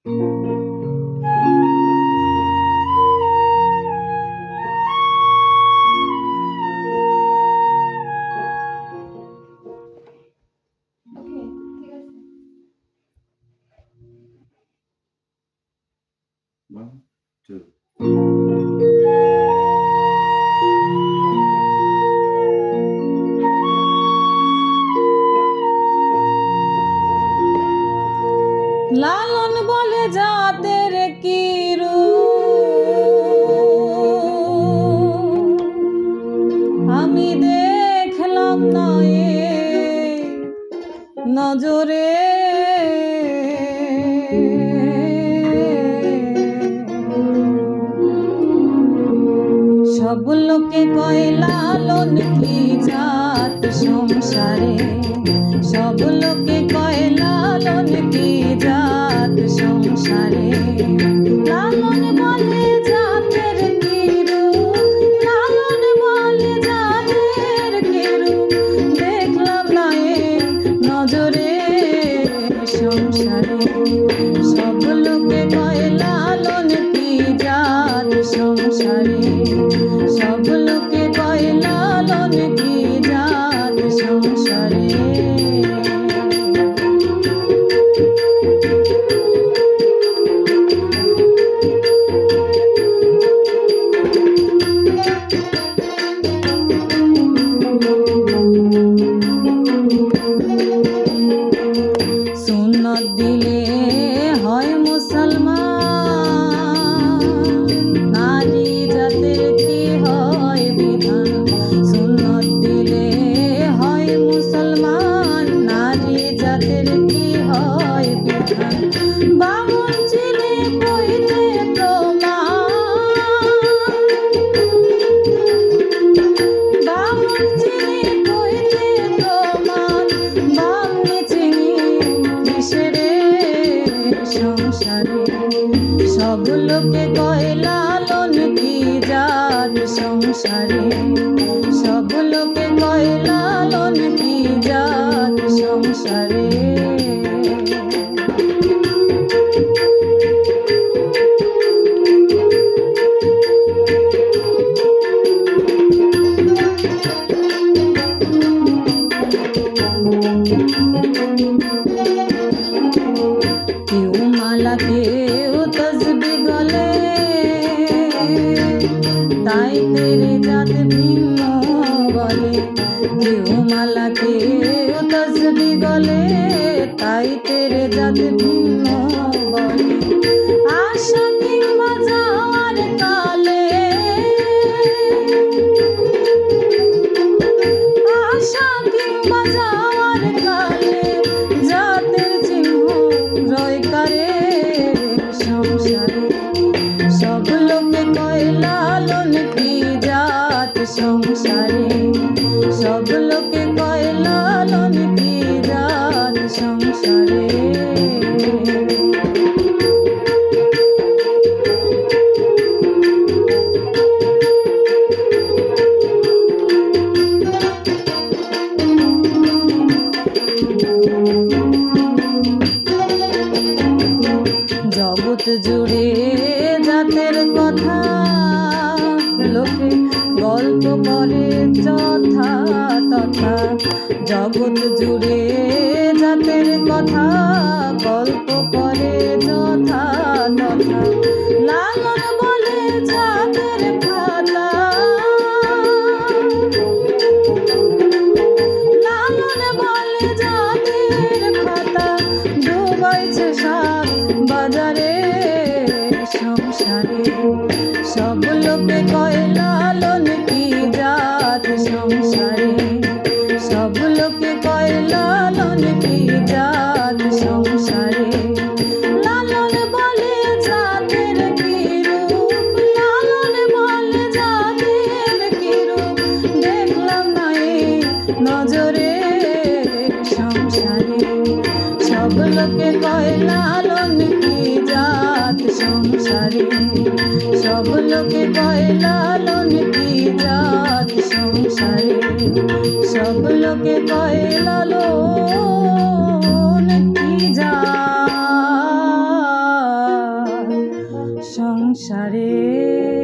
One, two. লালন বলে জাতের কি রূপ আমি দেখলাম না নজরে, সব লোকে কয় লালন কি জাত সংসারে, সব লোকে কয় লালন কি জাত সংসারে। লালন বলে জাতের কি রূপ, লালন বলে জাতের কি রূপ দেখলাম না নজরে সংসারে, সব লোকে কয় লালন কি জাত সংসারে, সব লোকে কয় লালন কি জাত সংসারে। সুন্নত দিলে হয় মুসলমান, নারী জাতের কি হয় বিধান। সুন্নত দিলে হয় মুসলমান, নারী জাতের কি হয় বিধান। বামুন চিনে কইতে প্রমাণ, বামুন চিনে কইতে প্রমাণ, বামনি চিনি কিসেরে সংসারে। সব লোকে কয় লালন কি জাত সংসারে, সব লোকে কয় লালন কি জাত সংসারে। কেউ মালা কেউ তসবি গলে, তাই তেরে জাত ভিন্ন বলে। কেউ মালা কেউ তসবি গলে, তাই তেরে জাত ভিন্ন বলে। আশা কিংবা যাওয়ার কালে, আশা কিংবা যাওয়ার কালে জাতের চিহ্ন রয় কারে সংসারে। সব লোকে কয় লালন কি জাত সংসারে, সব লোকে কয় লালন কি জাত সংসারে। জগৎ জুড়ে জাতের কথা লোকে গল্প করে যথা তথা। জগৎ জুড়ে জাতের কথা গল্প করে যথা তথা। লালন বলে জাতের খাতা, লালন বলে জাতের খাতা ডুবাইছে সব বাজারে সংসারে। সব লোকে কয় লালন কি জাত সংসারে, সব লোকে কয় লালন কি জাত সংসারে। লালন বলে জাতের কি রূপ, লালন বলে জাতের কি রূপ দেখলাম না নজরে সংসারে। সব লোকে কয় লালন কি জাত সংসারে, সব লোকে সংসারে